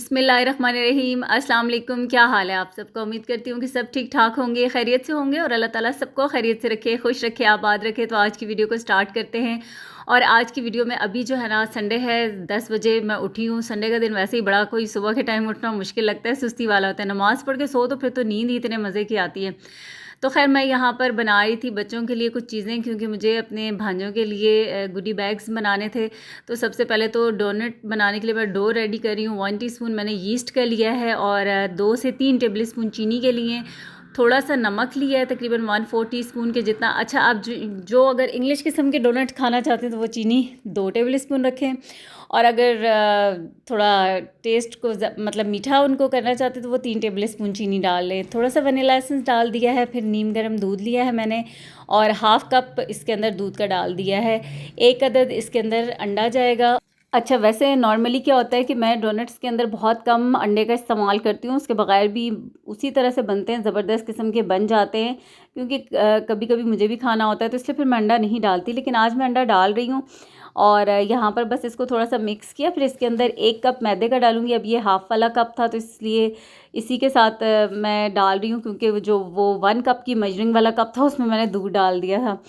बिस्मिल्लाहिर्रहमानिर्रहीम। अस्सलाम वालेकुम। क्या हाल है आप सबका? उम्मीद करती हूँ कि सब ठीक ठाक होंगे, खैरियत से होंगे और अल्लाह ताला सबको खैरियत से रखे, खुश रखे, आबाद रखे। तो आज की वीडियो को स्टार्ट करते हैं। और आज की वीडियो में अभी जो है ना, संडे है, 10 बजे मैं उठी हूँ। संडे का दिन वैसे ही बड़ा कोई सुबह के टाइम उठना मुश्किल लगता है, सुस्ती वाला होता है। नमाज़ पढ़ के सो तो फिर तो नींद ही इतने मज़े की आती है। तो खैर मैं यहाँ पर बना रही थी बच्चों के लिए कुछ चीज़ें, क्योंकि मुझे अपने भांजों के लिए गुडी बैग्स बनाने थे। तो सबसे पहले तो डोनट बनाने के लिए मैं डो रेडी कर रही हूँ। 1 टीस्पून मैंने यीस्ट का लिया है और 2 से 3 टेबल स्पून चीनी के लिए थोड़ा सा नमक लिया है, तकरीबन 1/4 टीस्पून के जितना। अच्छा, आप जो अगर इंग्लिश किस्म के डोनट खाना चाहते हैं तो वो चीनी 2 टेबल स्पून रखें। और अगर थोड़ा टेस्ट को मतलब मीठा उनको करना चाहते तो वो 3 टेबल स्पून चीनी डाल लें। थोड़ा सा वनीला एसेंस डाल दिया है, फिर नीम गर्म दूध लिया है मैंने और हाफ़ कप इसके अंदर दूध का डाल दिया है। 1 अदद इसके अंदर अंडा जाएगा। अच्छा, वैसे नॉर्मली क्या होता है कि मैं डोनट्स के अंदर बहुत कम अंडे का इस्तेमाल करती हूँ, उसके बगैर भी उसी तरह से बनते हैं, ज़बरदस्त किस्म के बन जाते हैं। क्योंकि कभी कभी मुझे भी खाना होता है तो इसलिए फिर मैं अंडा नहीं डालती, लेकिन आज मैं अंडा डाल रही हूँ। और यहाँ पर बस इसको थोड़ा सा मिक्स किया, फिर इसके अंदर 1 कप मैदे का डालूंगी। अब ये हाफ़ वाला कप था तो इसलिए इसी के साथ मैं डाल रही हूँ, क्योंकि वो 1 कप की मेजरिंग वाला कप था उसमें मैंने दूध डाल दिया था।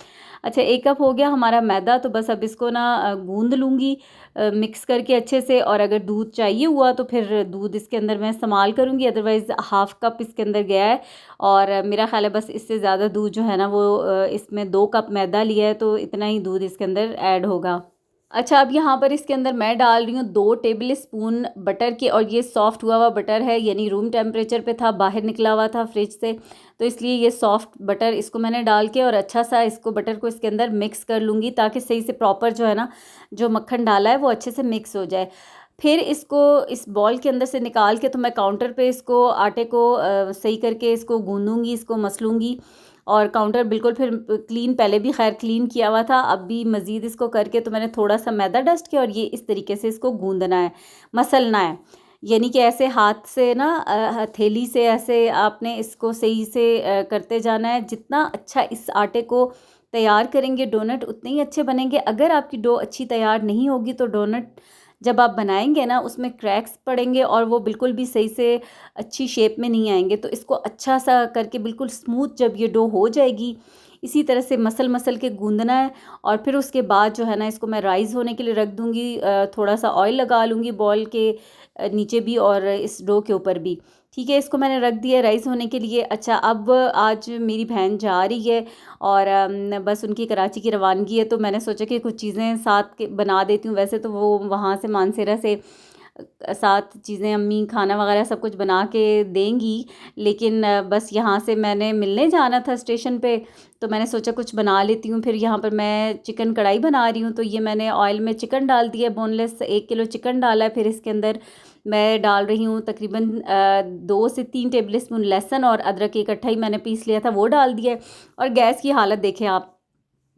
अच्छा, 1 कप हो गया हमारा मैदा। तो बस अब इसको ना गूंद लूँगी मिक्स करके अच्छे से। और अगर दूध चाहिए हुआ तो फिर दूध इसके अंदर मैं इस्तेमाल करूँगी, अदरवाइज़ हाफ़ कप इसके अंदर गया है। और मेरा ख़्याल है बस इससे ज़्यादा दूध जो है ना वो इसमें 2 कप मैदा लिया है तो इतना ही दूध इसके अंदर ऐड होगा। अच्छा, अब यहाँ पर इसके अंदर मैं डाल रही हूँ 2 टेबल स्पून बटर की। और ये सॉफ़्ट हुआ हुआ बटर है, यानी रूम टेम्परेचर पे था, बाहर निकला हुआ था फ्रिज से, तो इसलिए ये सॉफ़्ट बटर इसको मैंने डाल के और अच्छा सा इसको बटर को इसके अंदर मिक्स कर लूँगी, ताकि सही से प्रॉपर जो है ना, जो मक्खन डाला है वो अच्छे से मिक्स हो जाए। फिर इसको इस बॉल के अंदर से निकाल के तो मैं काउंटर पे इसको आटे को सही करके इसको गूँधूँगी, इसको मसलूँगी। और काउंटर बिल्कुल फिर क्लीन, पहले भी खैर क्लीन किया हुआ था, अब भी मज़ीद इसको करके तो मैंने थोड़ा सा मैदा डस्ट किया और ये इस तरीके से इसको गूंदना है, मसलना है। यानी कि ऐसे हाथ से ना हथेली से ऐसे आपने इसको सही से करते जाना है। जितना अच्छा इस आटे को तैयार करेंगे डोनट उतने ही अच्छे बनेंगे। अगर आपकी डो अच्छी तैयार नहीं होगी तो डोनट जब आप बनाएंगे ना उसमें क्रैक्स पड़ेंगे और वो बिल्कुल भी सही से अच्छी शेप में नहीं आएंगे। तो इसको अच्छा सा करके बिल्कुल स्मूथ जब ये डो हो जाएगी, इसी तरह से मसल मसल के गूंदना है। और फिर उसके बाद जो है ना, इसको मैं राइज़ होने के लिए रख दूँगी। थोड़ा सा ऑयल लगा लूँगी बॉल के नीचे भी और इस डो के ऊपर भी। ठीक है, इसको मैंने रख दिया राइस होने के लिए। अच्छा, अब आज मेरी बहन जा रही है और बस उनकी कराची की रवानगी है, तो मैंने सोचा कि कुछ चीज़ें साथ के बना देती हूँ। वैसे तो वो वहाँ से मानसेरा से साथ चीज़ें अम्मी खाना वगैरह सब कुछ बना के देंगी, लेकिन बस यहाँ से मैंने मिलने जाना था स्टेशन पे, तो मैंने सोचा कुछ बना लेती हूँ। फिर यहाँ पर मैं चिकन कढ़ाई बना रही हूँ, तो ये मैंने ऑयल में चिकन डाल दिया, बोनलेस 1 किलो चिकन डाला है। फिर इसके अंदर मैं डाल रही हूँ तकरीबन 2 से 3 टेबल स्पून लहसुन और अदरक इकट्ठा ही मैंने पीस लिया था, वो डाल दिया है। और गैस की हालत देखें आप,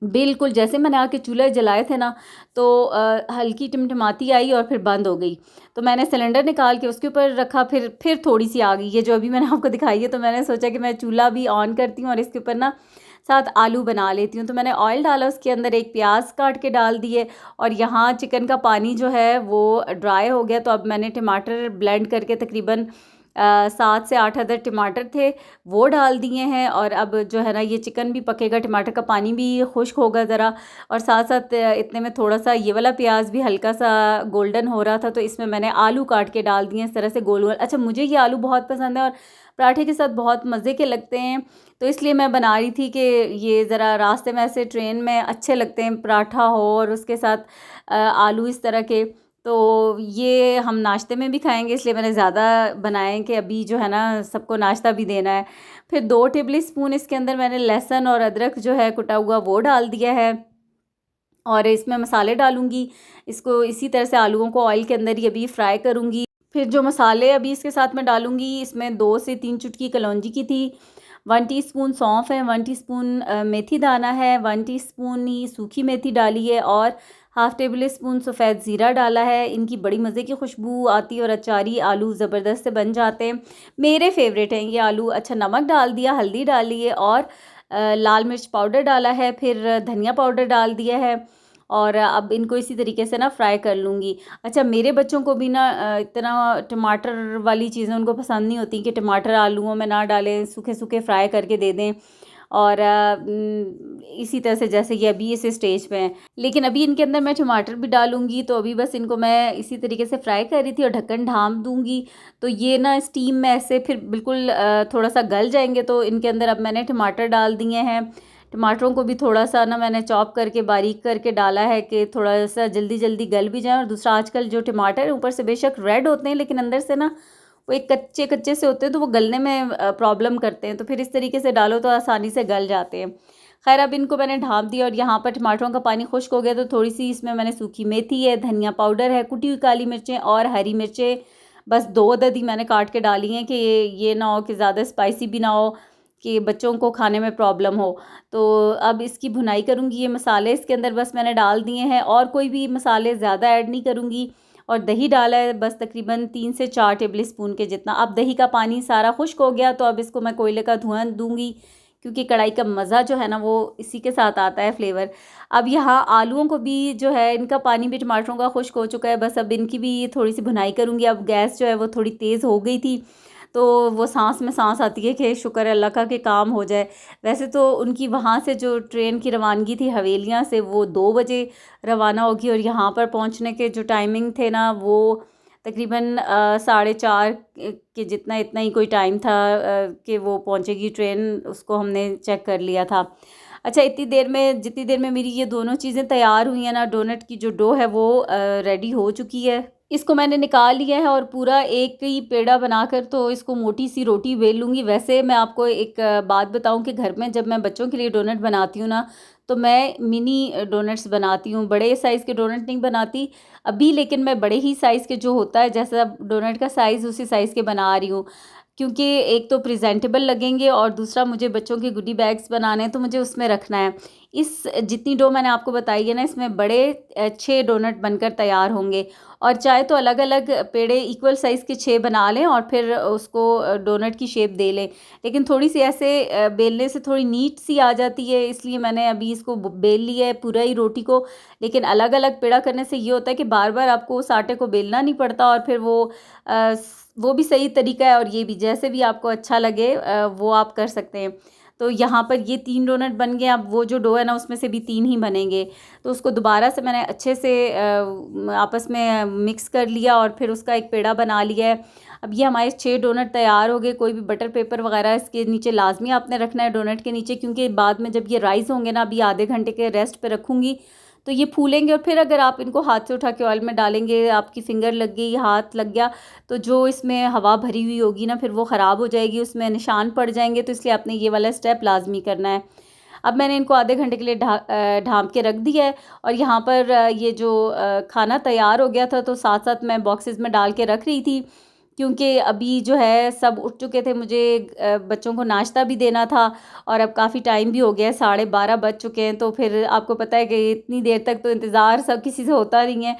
बिल्कुल जैसे मैंने आके चूल्हे जलाए थे ना, तो हल्की टिमटिमाती आई और फिर बंद हो गई। तो मैंने सिलेंडर निकाल के उसके ऊपर रखा, फिर थोड़ी सी आ गई, ये जो अभी मैंने आपको दिखाई है। तो मैंने सोचा कि मैं चूल्हा भी ऑन करती हूँ और इसके ऊपर ना साथ आलू बना लेती हूँ। तो मैंने ऑयल डाला, उसके अंदर एक प्याज काट के डाल दिए और यहाँ चिकन का पानी जो है वो ड्राई हो गया। तो अब मैंने टमाटर ब्लेंड करके तकरीबन 7 से 8 अदर टमाटर थे वो डाल दिए हैं। और अब जो है ना, ये चिकन भी पकेगा, टमाटर का पानी भी खुश्क होगा ज़रा, और साथ साथ इतने में थोड़ा सा ये वाला प्याज भी हल्का सा गोल्डन हो रहा था, तो इसमें मैंने आलू काट के डाल दिए इस तरह से गोल गोल। अच्छा, मुझे ये आलू बहुत पसंद है और पराठे के साथ बहुत मज़े के लगते हैं, तो इसलिए मैं बना रही थी कि ये ज़रा रास्ते में ऐसे ट्रेन में अच्छे लगते हैं, पराठा हो और उसके साथ आलू इस तरह के। तो ये हम नाश्ते में भी खाएंगे, इसलिए मैंने ज़्यादा बनाए कि अभी जो है ना सबको नाश्ता भी देना है। फिर 2 टेबल स्पून इसके अंदर मैंने लहसुन और अदरक जो है कुटा हुआ वो डाल दिया है और इसमें मसाले डालूंगी। इसको इसी तरह से आलूओं को ऑयल के अंदर ही अभी फ्राई करूंगी। फिर जो मसाले अभी इसके साथ में डालूंगी, इसमें 2 से 3 चुटकी कलौंजी की थी, 1 टीस्पून सौंफ है, 1 टीस्पून मेथी दाना है, 1 टीस्पून ही सूखी मेथी डाली है और हाफ़ टेबल स्पून सफ़ेद ज़ीरा डाला है। इनकी बड़ी मज़े की खुशबू आती है और अचारी आलू ज़बरदस्त से बन जाते हैं, मेरे फेवरेट हैं ये आलू। अच्छा, नमक डाल दिया, हल्दी डाली है और लाल मिर्च पाउडर डाला है, फिर धनिया पाउडर डाल दिया है और अब इनको इसी तरीके से ना फ्राई कर लूँगी। अच्छा, मेरे बच्चों को भी ना इतना टमाटर वाली चीज़ें उनको पसंद नहीं होती कि टमाटर आलूओं में ना डालें, सूखे-सूखे फ्राई करके दे दें। और इसी तरह से जैसे ये अभी इस स्टेज पे हैं, लेकिन अभी इनके अंदर मैं टमाटर भी डालूँगी। तो अभी बस इनको मैं इसी तरीके से फ्राई कर रही थी और ढक्कन ढाँप दूँगी। तो ये ना स्टीम में ऐसे फिर बिल्कुल थोड़ा-सा गल जाएँगे। तो इनके अंदर अब मैंने टमाटर डाल दिए हैं। टमाटरों को भी थोड़ा-सा ना मैंने चॉप करके बारीक करके डाला है कि थोड़ा-सा जल्दी-जल्दी गल भी जाएँ। और दूसरा, आजकल जो टमाटर है ऊपर से बेशक रेड होते हैं, लेकिन अंदर से ना वो एक कच्चे-कच्चे से होते हैं, तो वो गलने में प्रॉब्लम करते हैं। तो फिर इस तरीके से डालो तो आसानी से गल जाते हैं। ख़ैर, अब इनको मैंने ढाँप दिया और यहाँ पर टमाटरों का पानी खुश्क हो गया तो थोड़ी-सी इसमें मैंने सूखी मेथी है, धनिया पाउडर है, कुटी हुई काली मिर्चें और हरी मिर्चें बस 2 अदद ही मैंने काट के डाली हैं कि ये ना हो कि ज़्यादा स्पाइसी भी ना हो कि बच्चों को खाने में प्रॉब्लम हो। तो अब इसकी भुनाई करूँगी। ये मसाले इसके अंदर बस मैंने डाल दिए हैं और कोई भी मसाले ज़्यादा ऐड नहीं करूँगी। और दही डाला है बस तकरीबन 3 से 4 टेबल स्पून के जितना। अब दही का पानी सारा खुश्क हो गया तो अब इसको मैं कोयले का धुआं दूंगी, क्योंकि कढ़ाई का मज़ा जो है ना वो इसी के साथ आता है फ्लेवर। अब यहाँ आलूओं को भी जो है, इनका पानी भी टमाटरों का खुश्क हो चुका है। बस अब इनकी भी थोड़ी सी भुनाई करूँगी। अब गैस जो है वो थोड़ी तेज़ हो गई थी, तो वो सांस में सांस आती है कि शुक्र है अल्लाह का कि काम हो जाए। वैसे तो उनकी वहाँ से जो ट्रेन की रवानगी थी हवेलियाँ से, वो 2 बजे रवाना होगी और यहाँ पर पहुँचने के जो टाइमिंग थे ना वो तकरीबन 4:30 के जितना इतना ही कोई टाइम था कि वो पहुँचेगी ट्रेन। उसको हमने चेक कर लिया था। अच्छा, जितनी देर में मेरी ये दोनों चीज़ें तैयार हुई हैं ना, डोनट की जो डो है वो रेडी हो चुकी है। इसको मैंने निकाल लिया है और पूरा एक ही पेड़ा बनाकर तो इसको मोटी सी रोटी बेल लूँगी। वैसे मैं आपको एक बात बताऊँ कि घर में जब मैं बच्चों के लिए डोनट बनाती हूँ ना, तो मैं मिनी डोनट्स बनाती हूँ, बड़े साइज़ के डोनट नहीं बनाती अभी। लेकिन मैं बड़े ही साइज़ के जो होता है, जैसा डोनट का साइज़ उसी साइज़ के बना रही हूँ, क्योंकि एक तो प्रेजेंटेबल लगेंगे और दूसरा मुझे बच्चों के गुडी बैग्स बनाने हैं तो मुझे उसमें रखना है। इस जितनी डो मैंने आपको बताई है ना, इसमें बड़े 6 डोनट बनकर तैयार होंगे। और चाहे तो अलग अलग पेड़े इक्वल साइज़ के 6 बना लें और फिर उसको डोनट की शेप दे लें। लेकिन थोड़ी सी ऐसे बेलने से थोड़ी नीट सी आ जाती है, इसलिए मैंने अभी इसको बेल लिया है पूरा ही रोटी को। लेकिन अलग अलग पेड़ा करने से ये होता है कि बार बार आपको उस आटे को बेलना नहीं पड़ता और फिर वो भी सही तरीका है और ये भी जैसे भी आपको अच्छा लगे वो आप कर सकते हैं। तो यहाँ पर ये 3 डोनट बन गए। अब वो जो डो है ना उसमें से भी 3 ही बनेंगे। तो उसको दोबारा से मैंने अच्छे से आपस में मिक्स कर लिया और फिर उसका एक पेड़ा बना लिया है। अब ये हमारे 6 डोनट तैयार हो गए। कोई भी बटर पेपर वगैरह इसके नीचे लाजमी आपने रखना है डोनट के नीचे, क्योंकि बाद में जब ये राइज़ होंगे ना, अभी आधे घंटे के रेस्ट पे रखूँगी तो ये फूलेंगे। और फिर अगर आप इनको हाथ से उठा के ऑयल में डालेंगे, आपकी फिंगर लग गई, हाथ लग गया, तो जो इसमें हवा भरी हुई होगी ना फिर वो ख़राब हो जाएगी, उसमें निशान पड़ जाएंगे। तो इसलिए आपने ये वाला स्टेप लाजमी करना है। अब मैंने इनको आधे घंटे के लिए ढाँप के रख दिया है। और यहाँ पर ये जो खाना तैयार हो गया था तो साथ साथ मैं बॉक्सेस में डाल के रख रही थी, क्योंकि अभी जो है सब उठ चुके थे, मुझे बच्चों को नाश्ता भी देना था और अब काफ़ी टाइम भी हो गया है, 12:30 बज चुके हैं। तो फिर आपको पता है कि इतनी देर तक तो इंतज़ार सब किसी से होता नहीं है,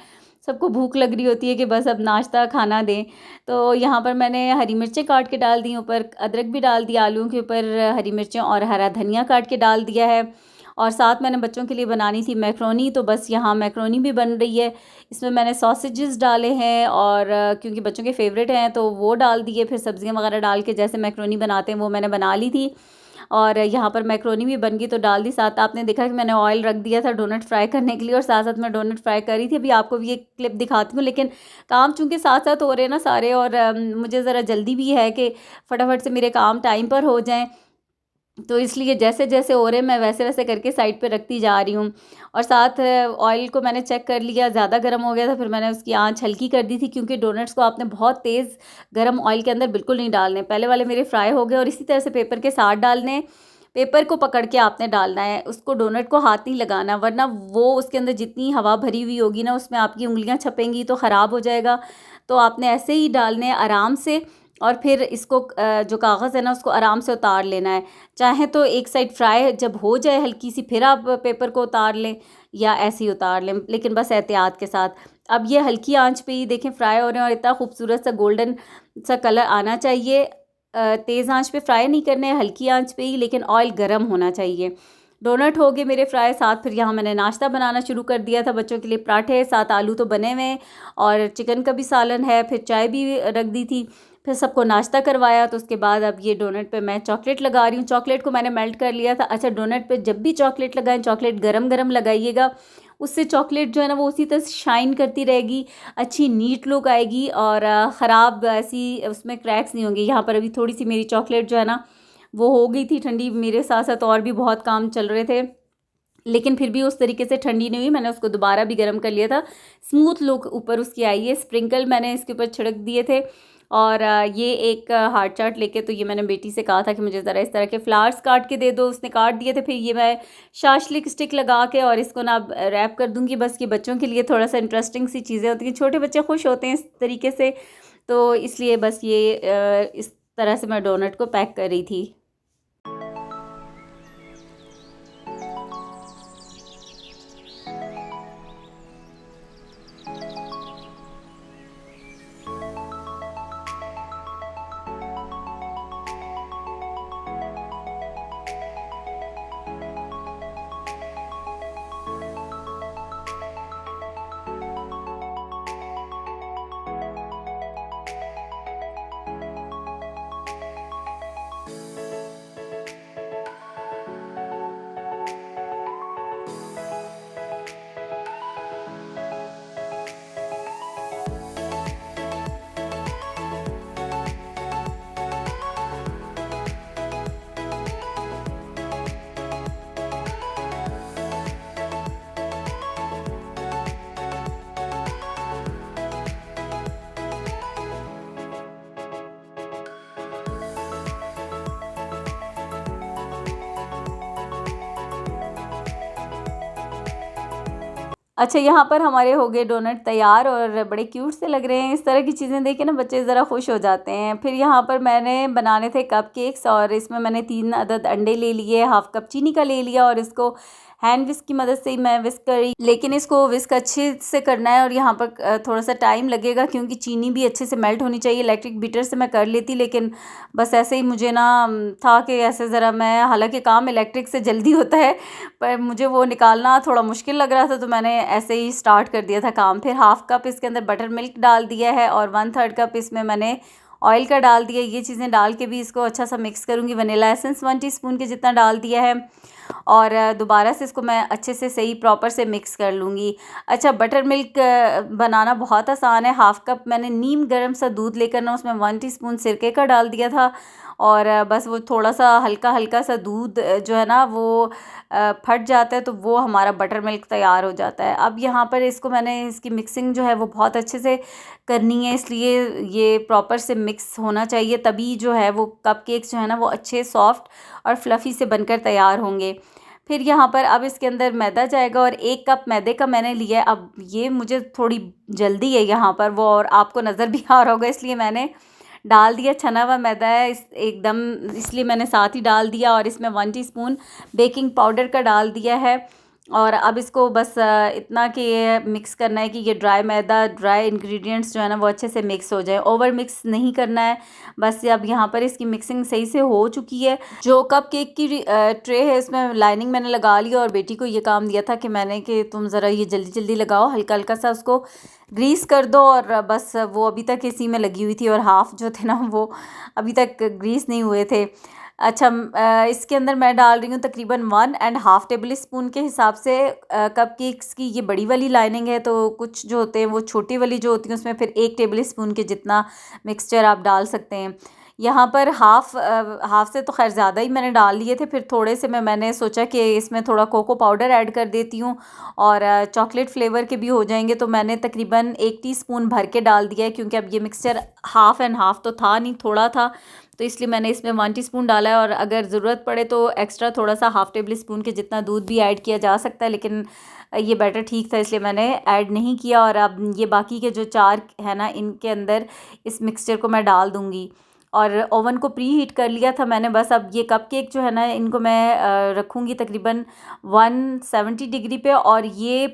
सबको भूख लग रही होती है कि बस अब नाश्ता खाना दें। तो यहाँ पर मैंने हरी मिर्चें काट के डाल दी, ऊपर अदरक भी डाल दिया, आलूओं के ऊपर हरी मिर्चें और हरा धनिया काट के डाल दिया है। और साथ मैंने बच्चों के लिए बनानी थी मैक्रोनी, तो बस यहाँ मैक्रोनी भी बन रही है। इसमें मैंने सॉसेजेस डाले हैं और क्योंकि बच्चों के फेवरेट हैं तो वो डाल दिए। फिर सब्जियां वगैरह डाल के जैसे मैक्रोनी बनाते हैं वो मैंने बना ली थी। और यहाँ पर मैक्रोनी भी बन गई तो डाल दी। साथ आपने देखा कि मैंने ऑयल रख दिया था डोनट फ्राई करने के लिए और साथ साथ मैं डोनट फ्राई कर रही थी। अभी आपको भी एक क्लिप दिखाती हूँ, लेकिन काम चूँकि साथ साथ हो रहे हैं ना सारे, और मुझे ज़रा जल्दी भी है कि फटाफट से मेरे काम टाइम पर हो जाएँ, तो इसलिए जैसे जैसे हो रहे मैं वैसे वैसे करके साइड पे रखती जा रही हूँ। और साथ ऑयल को मैंने चेक कर लिया, ज़्यादा गर्म हो गया था, फिर मैंने उसकी आंच हल्की कर दी थी, क्योंकि डोनट्स को आपने बहुत तेज़ गर्म ऑयल के अंदर बिल्कुल नहीं डालने। पहले वाले मेरे फ्राई हो गए और इसी तरह से पेपर के साथ डालने, पेपर को पकड़ के आपने डालना है, उसको डोनट को हाथ नहीं लगाना, वरना वो उसके अंदर जितनी हवा भरी हुई होगी ना उसमें आपकी उंगलियां छपेंगी तो ख़राब हो जाएगा। तो आपने ऐसे ही डालने आराम से और फिर इसको जो कागज़ है ना उसको आराम से उतार लेना है। चाहे तो एक साइड फ्राई जब हो जाए हल्की सी फिर आप पेपर को उतार लें या ऐसे ही उतार लें, लेकिन बस एहतियात के साथ। अब ये हल्की आंच पे ही देखें फ्राई हो रहे हैं और इतना खूबसूरत सा गोल्डन सा कलर आना चाहिए। तेज़ आंच पे फ्राई नहीं करने हैं, हल्की आंच पे ही, लेकिन ऑयल गर्म होना चाहिए। डोनट हो गए मेरे फ्राई, साथ फिर यहाँ मैंने नाश्ता बनाना शुरू कर दिया था बच्चों के लिए। पराठे, साथ आलू तो बने हुए हैं और चिकन का भी सालन है, फिर चाय भी रख दी थी। फिर सबको नाश्ता करवाया। तो उसके बाद अब ये डोनट पे मैं चॉकलेट लगा रही हूँ। चॉकलेट को मैंने मेल्ट कर लिया था। अच्छा, डोनट पे जब भी चॉकलेट लगाएं, चॉकलेट गरम गरम लगाइएगा, उससे चॉकलेट जो है ना वो उसी तरह शाइन करती रहेगी, अच्छी नीट लुक आएगी और ख़राब ऐसी उसमें क्रैक्स नहीं होंगे। यहाँ पर अभी थोड़ी सी मेरी चॉकलेट जो है ना वो हो गई थी ठंडी, मेरे साथ साथ और भी बहुत काम चल रहे थे, लेकिन फिर भी उस तरीके से ठंडी नहीं हुई। मैंने उसको दोबारा भी गर्म कर लिया था। स्मूथ लुक ऊपर उसकी आई है। स्प्रिंकल मैंने इसके ऊपर छिड़क दिए थे। और ये एक हार्ट चार्ट लेके, तो ये मैंने बेटी से कहा था कि मुझे ज़रा इस तरह के फ्लावर्स काट के दे दो, उसने काट दिए थे। फिर ये मैं शाशलिक स्टिक लगा के और इसको ना रैप कर दूँगी। बस ये बच्चों के लिए थोड़ा सा इंटरेस्टिंग सी चीज़ें होती हैं, छोटे बच्चे खुश होते हैं इस तरीके से, तो इसलिए बस ये इस तरह से मैं डोनट को पैक कर रही थी। अच्छा, यहाँ पर हमारे हो गए डोनट तैयार और बड़े क्यूट से लग रहे हैं। इस तरह की चीज़ें देख के ना बच्चे ज़रा खुश हो जाते हैं। फिर यहाँ पर मैंने बनाने थे कपकेक्स और इसमें मैंने 3 अदद अंडे ले लिए, हाफ़ कप चीनी का ले लिया और इसको हैंड विस्क की मदद से ही मैं विस्क करी, लेकिन इसको विस्क अच्छे से करना है और यहाँ पर थोड़ा सा टाइम लगेगा क्योंकि चीनी भी अच्छे से मेल्ट होनी चाहिए। इलेक्ट्रिक बीटर से मैं कर लेती, लेकिन बस ऐसे ही मुझे ना था कि ऐसे ज़रा मैं, हालांकि काम इलेक्ट्रिक से जल्दी होता है पर मुझे वो निकालना थोड़ा मुश्किल लग रहा था, तो मैंने ऐसे ही स्टार्ट कर दिया था काम। फिर हाफ़ कप इसके अंदर बटर मिल्क डाल दिया है और 1/3 कप इसमें मैंने ऑयल का डाल दिया। ये चीज़ें डाल के भी इसको अच्छा सा मिक्स करूँगी। वनीला एसेंस 1 टीस्पून के जितना डाल दिया है और दोबारा से इसको मैं अच्छे से सही प्रॉपर से मिक्स कर लूँगी। अच्छा, बटर मिल्क बनाना बहुत आसान है। हाफ़ कप मैंने नीम गर्म सा दूध लेकर ना उसमें 1 टीस्पून सिरके का डाल दिया था और बस वो थोड़ा सा हल्का हल्का सा दूध जो है ना वो फट जाता है, तो वो हमारा बटर मिल्क तैयार हो जाता है। अब यहाँ पर इसको मैंने, इसकी मिक्सिंग जो है वो बहुत अच्छे से करनी है, इसलिए ये प्रॉपर से मिक्स होना चाहिए, तभी जो है वो कपकेक्स जो है ना वो अच्छे सॉफ्ट और फ्लफ़ी से बनकर तैयार होंगे। फिर यहाँ पर अब इसके अंदर मैदा जाएगा और 1 कप मैदे का मैंने लिया है। अब ये मुझे थोड़ी जल्दी है यहाँ पर वो, और आपको नज़र भी आ रहा होगा, इसलिए मैंने डाल दिया। छना हुआ मैदा है इस एकदम, इसलिए मैंने साथ ही डाल दिया और इसमें 1 टीस्पून बेकिंग पाउडर का डाल दिया है। और अब इसको बस इतना कि ये मिक्स करना है कि ये ड्राई मैदा, ड्राई इंग्रेडिएंट्स जो है ना वो अच्छे से मिक्स हो जाए, ओवर मिक्स नहीं करना है। बस अब यहाँ पर इसकी मिक्सिंग सही से हो चुकी है। जो कप केक की ट्रे है इसमें लाइनिंग मैंने लगा ली और बेटी को ये काम दिया था कि मैंने कि तुम ज़रा ये जल्दी जल्दी लगाओ, हल्का हल्का सा उसको ग्रीस कर दो। और बस वो अभी तक इसी में लगी हुई थी और हाफ़ जो थे ना वो अभी तक ग्रीस नहीं हुए थे। अच्छा, इसके अंदर मैं डाल रही हूँ तकरीबन 1.5 टेबल स्पून के हिसाब से कपकेक्स की। ये बड़ी वाली लाइनिंग है, तो कुछ जो होते हैं वो छोटी वाली जो होती हैं उसमें फिर 1 टेबल स्पून के जितना मिक्सचर आप डाल सकते हैं। यहाँ पर हाफ़ से तो खैर ज़्यादा ही मैंने डाल लिए थे, फिर थोड़े से मैंने सोचा कि इसमें थोड़ा कोको पाउडर ऐड कर देती हूँ और चॉकलेट फ्लेवर के भी हो जाएंगे, तो मैंने तकरीबन 1 टीस्पून भर के डाल दिया है क्योंकि अब ये मिक्सचर हाफ़ एंड हाफ़ तो था नहीं, थोड़ा था, तो इसलिए मैंने इसमें 1 टीस्पून डाला है। और अगर ज़रूरत पड़े तो एक्स्ट्रा थोड़ा सा हाफ़ टेबल स्पून के जितना दूध भी ऐड किया जा सकता है, लेकिन ये बैटर ठीक था इसलिए मैंने ऐड नहीं किया। और अब ये बाकी के जो 4 है ना इनके अंदर इस मिक्सचर को मैं डाल दूँगी और ओवन को प्री हीट कर लिया था मैंने। बस अब ये कपकेक जो है ना इनको मैं रखूँगी तकरीबन 170 डिग्री पे और ये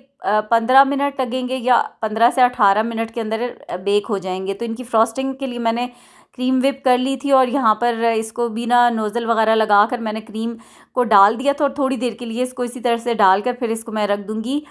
15 मिनट लगेंगे या 15 से 18 मिनट के अंदर बेक हो जाएंगे। तो इनकी फ्रॉस्टिंग के लिए मैंने क्रीम विप कर ली थी और यहाँ पर इसको भी ना नोज़ल वगैरह लगा कर मैंने क्रीम को डाल दिया था और थोड़ी देर के लिए इसको इसी तरह से डालकर फिर इसको मैं रख दूँगी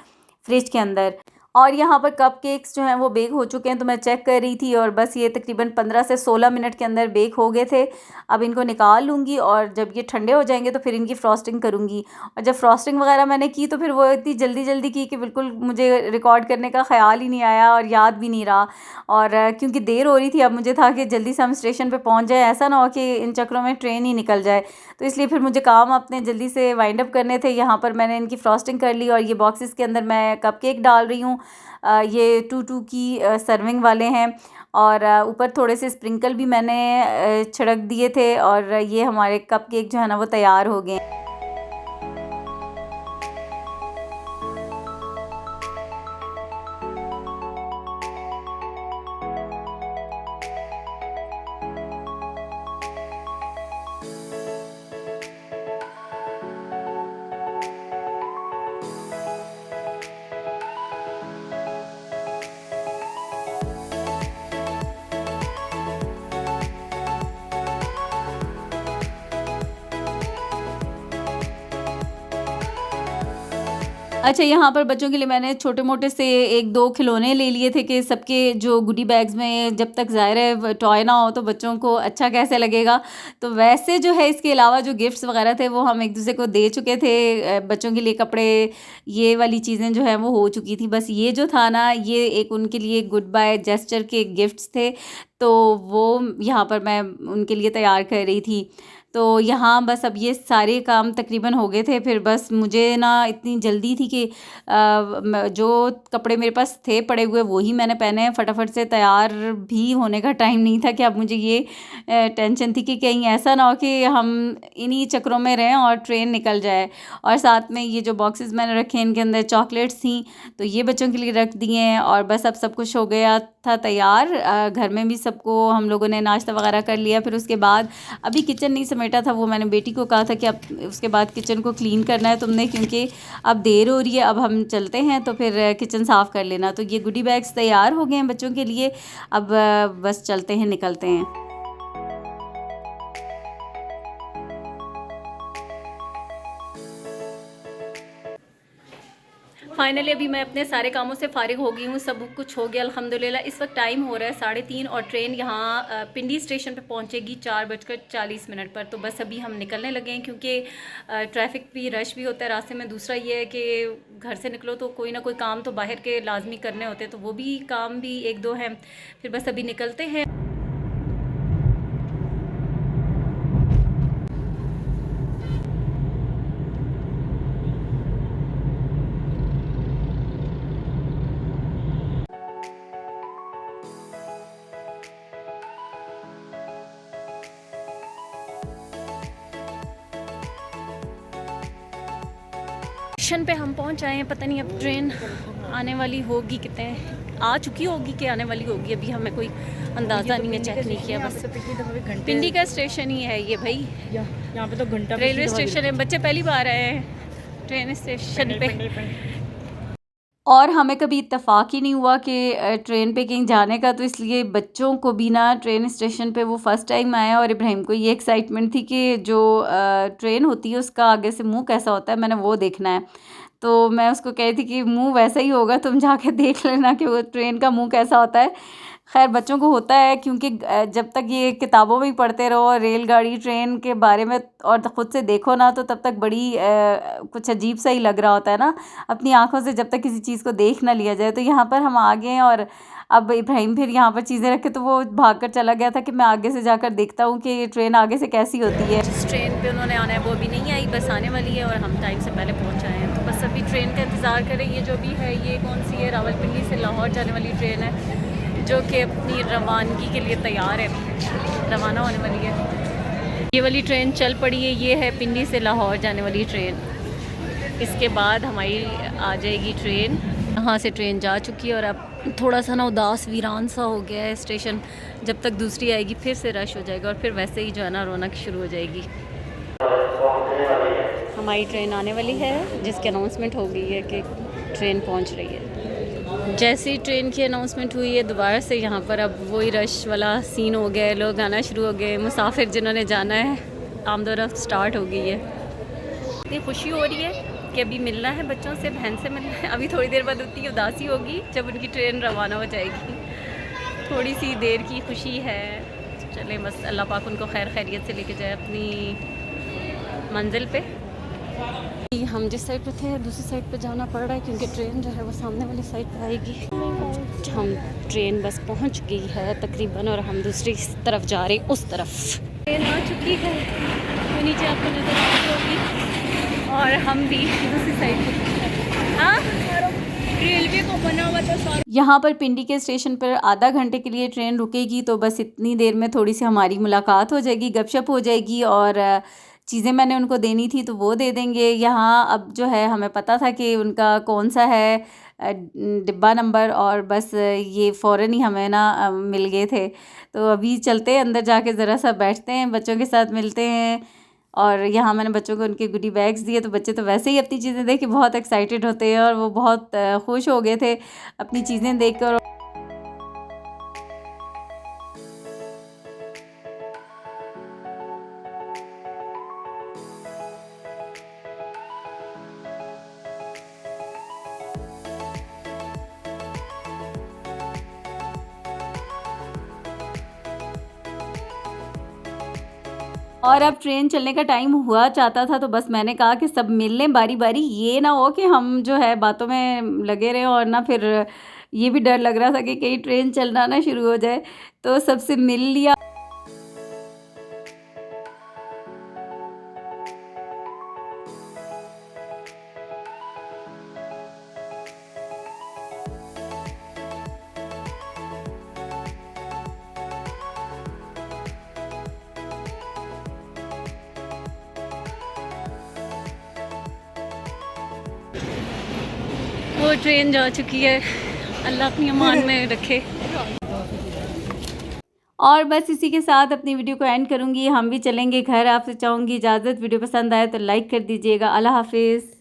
फ्रिज के अंदर। और यहाँ पर कप केक्स जो हैं वो बेक हो चुके हैं, तो मैं चेक कर रही थी और बस ये तकरीबन 15 से 16 मिनट के अंदर बेक हो गए थे। अब इनको निकाल लूँगी और जब ये ठंडे हो जाएंगे तो फिर इनकी फ्रॉस्टिंग करूँगी। और जब फ्रॉस्टिंग वगैरह मैंने की तो फिर वो इतनी जल्दी जल्दी की कि बिल्कुल मुझे रिकॉर्ड करने का ख़्याल ही नहीं आया और याद भी नहीं रहा। और क्योंकि देर हो रही थी, अब मुझे था कि जल्दी से हम स्टेशन पर पहुँच जाए, ऐसा ना हो कि इन चक्करों में ट्रेन ही निकल जाए। तो इसलिए फिर मुझे काम अपने जल्दी से वाइंड अप करने थे। यहाँ पर मैंने इनकी फ्रॉस्टिंग कर ली और ये बॉक्सेस के अंदर मैं कप केक डाल रही हूँ। ये 2-2 की सर्विंग वाले हैं और ऊपर थोड़े से स्प्रिंकल भी मैंने छिड़क दिए थे और ये हमारे कप केक जो है ना वो तैयार हो गए। अच्छा, यहाँ पर बच्चों के लिए मैंने छोटे मोटे से 1-2 खिलौने ले लिए थे कि सबके जो गुडी बैग्स में, जब तक ज़ाहिर है टॉय ना हो तो बच्चों को अच्छा कैसे लगेगा। तो वैसे जो है इसके अलावा जो गिफ्ट्स वगैरह थे वो हम एक दूसरे को दे चुके थे। बच्चों के लिए कपड़े, ये वाली चीज़ें जो हैं वो हो चुकी थी। बस ये जो था ना, ये एक उनके लिए गुड बाय जेस्चर के गिफ्ट्स थे, तो वो यहाँ पर मैं उनके लिए तैयार कर रही थी। तो यहाँ बस अब ये सारे काम तकरीबन हो गए थे। फिर बस मुझे ना इतनी जल्दी थी कि जो कपड़े मेरे पास थे पड़े हुए वही मैंने पहने, फटाफट से तैयार भी होने का टाइम नहीं था कि अब मुझे ये टेंशन थी कि कहीं ऐसा ना हो कि हम इन्हीं चक्करों में रहें और ट्रेन निकल जाए। और साथ में ये जो बॉक्सेस मैंने रखे इनके अंदर चॉकलेट्स थी, तो ये बच्चों के लिए रख दिए हैं। और बस अब सब कुछ हो गया था तैयार। घर में भी सबको हम लोगों ने नाश्ता वगैरह कर लिया। फिर उसके बाद अभी किचन नहीं समेटा था, वो मैंने बेटी को कहा था कि अब उसके बाद किचन को क्लीन करना है तुमने, क्योंकि अब देर हो रही है, अब हम चलते हैं तो फिर किचन साफ़ कर लेना। तो ये गुडी बैग्स तैयार हो गए हैं बच्चों के लिए। अब बस चलते हैं, निकलते हैं। फाइनली अभी मैं अपने सारे कामों से फ़ारिग हो गई हूँ, सब कुछ हो गया अल्हम्दुलिल्लाह। इस वक्त टाइम हो रहा है 3:30 और ट्रेन यहाँ पिंडी स्टेशन पे पहुँचेगी 4:40 पर। तो बस अभी हम निकलने लगे हैं, क्योंकि ट्रैफिक भी, रश भी होता है रास्ते में। दूसरा ये है कि घर से निकलो तो कोई ना कोई काम तो बाहर के लाजमी करने होते हैं, तो वो भी काम भी 1-2 हैं। फिर बस अभी निकलते हैं। स्टेशन पे हम पहुंच आए हैं। पता नहीं अब ट्रेन आने वाली होगी, कितने आ चुकी होगी कि आने वाली होगी, अभी हमें कोई अंदाज़ा नहीं है, चेक नहीं किया। बस पिंडी का स्टेशन ही है ये भाई, यहाँ पे तो घंटा रेलवे स्टेशन है। बच्चे पहली बार आए हैं ट्रेन स्टेशन पे और हमें कभी इत्तेफाक ही नहीं हुआ कि ट्रेन पे कहीं जाने का, तो इसलिए बच्चों को भी ना ट्रेन स्टेशन पे वो फ़र्स्ट टाइम आया। और इब्राहिम को ये एक्साइटमेंट थी कि जो ट्रेन होती है उसका आगे से मुंह कैसा होता है, मैंने वो देखना है। तो मैं उसको कह रही थी कि मुंह वैसा ही होगा, तुम जाके देख लेना कि वो ट्रेन का मुंह कैसा होता है। खैर बच्चों को होता है, क्योंकि जब तक ये किताबों में ही पढ़ते रहो रेलगाड़ी ट्रेन के बारे में और ख़ुद से देखो ना, तो तब तक बड़ी कुछ अजीब सा ही लग रहा होता है ना अपनी आंखों से, जब तक किसी चीज़ को देख ना लिया जाए। तो यहाँ पर हम आ गए हैं और अब इब्राहिम फिर यहाँ पर चीज़ें रखे तो वो भाग कर चला गया था कि मैं आगे से जाकर देखता हूँ कि ट्रेन आगे से कैसी होती है। जिस ट्रेन पर उन्होंने आना है वो अभी नहीं आई, बस आने वाली है और हम टाइम से पहले पहुँच आए हैं। तो बस अभी ट्रेन का इंतज़ार करें। ये जो भी है ये कौन सी है, रावलपिंडी से लाहौर जाने वाली ट्रेन है, जो कि अपनी रवानगी के लिए तैयार है, रवाना होने वाली है। ये वाली ट्रेन चल पड़ी है, ये है पिंडी से लाहौर जाने वाली ट्रेन। इसके बाद हमारी आ जाएगी ट्रेन, यहाँ से ट्रेन जा चुकी है। और अब थोड़ा सा ना उदास वीरान सा हो गया है स्टेशन, जब तक दूसरी आएगी फिर से रश हो जाएगा और फिर वैसे ही जो है ना रौनक शुरू हो जाएगी। हमारी ट्रेन आने वाली है, जिसकी अनाउंसमेंट हो गई है कि ट्रेन पहुँच रही है। जैसे ही ट्रेन की अनाउंसमेंट हुई है दोबारा से यहाँ पर अब वही रश वाला सीन हो गया है, लोग आना शुरू हो गए, मुसाफिर जिन्होंने जाना है आमदोरफ्त स्टार्ट हो गई है। इतनी खुशी हो रही है कि अभी मिलना है बच्चों से, बहन से मिलना है। अभी थोड़ी देर बाद उतनी उदासी होगी जब उनकी ट्रेन रवाना हो जाएगी। थोड़ी सी देर की खुशी है। चलें बस अल्लाह पाक उनको खैर खैरियत से लेके जाए अपनी मंजिल पे। हम जिस साइड पे थे दूसरी साइड पे जाना पड़ रहा है क्योंकि ट्रेन जो है वो सामने वाली साइड पे आएगी। हम ट्रेन बस पहुंच गई है तकरीबन और हम दूसरी तरफ जा रहे हैं, उस तरफ ट्रेन आ चुकी है। तो नीचे आपको नज़र आ रही होगी और हम भी दूसरी साइड पे। हाँ, रेलवे को बना हुआ था। यहाँ पर पिंडी के स्टेशन पर आधा घंटे के लिए ट्रेन रुकेगी, तो बस इतनी देर में थोड़ी सी हमारी मुलाकात हो जाएगी, गपशप हो जाएगी और चीज़ें मैंने उनको देनी थी तो वो दे देंगे। यहाँ अब जो है हमें पता था कि उनका कौन सा है डिब्बा नंबर, और बस ये फ़ौरन ही हमें ना मिल गए थे। तो अभी चलते हैं अंदर, जाके ज़रा सा बैठते हैं, बच्चों के साथ मिलते हैं। और यहाँ मैंने बच्चों को उनके गुडी बैग्स दिए, तो बच्चे तो वैसे ही अपनी चीज़ें देख के बहुत एक्साइटेड होते हैं और वो बहुत खुश हो गए थे अपनी चीज़ें देख कर। और अब ट्रेन चलने का टाइम हुआ चाहता था, तो बस मैंने कहा कि सब मिल लें बारी बारी, ये ना हो कि हम जो है बातों में लगे रहें और ना फिर ये भी डर लग रहा था कि कहीं ट्रेन चलना ना शुरू हो जाए। तो सबसे मिल लिया। वो ट्रेन जा चुकी है, अल्लाह अपनी अमान में रखे। और बस इसी के साथ अपनी वीडियो को एंड करूँगी। हम भी चलेंगे घर। आपसे चाहूँगी इजाज़त। वीडियो पसंद आए तो लाइक कर दीजिएगा। अल्लाह हाफिज़।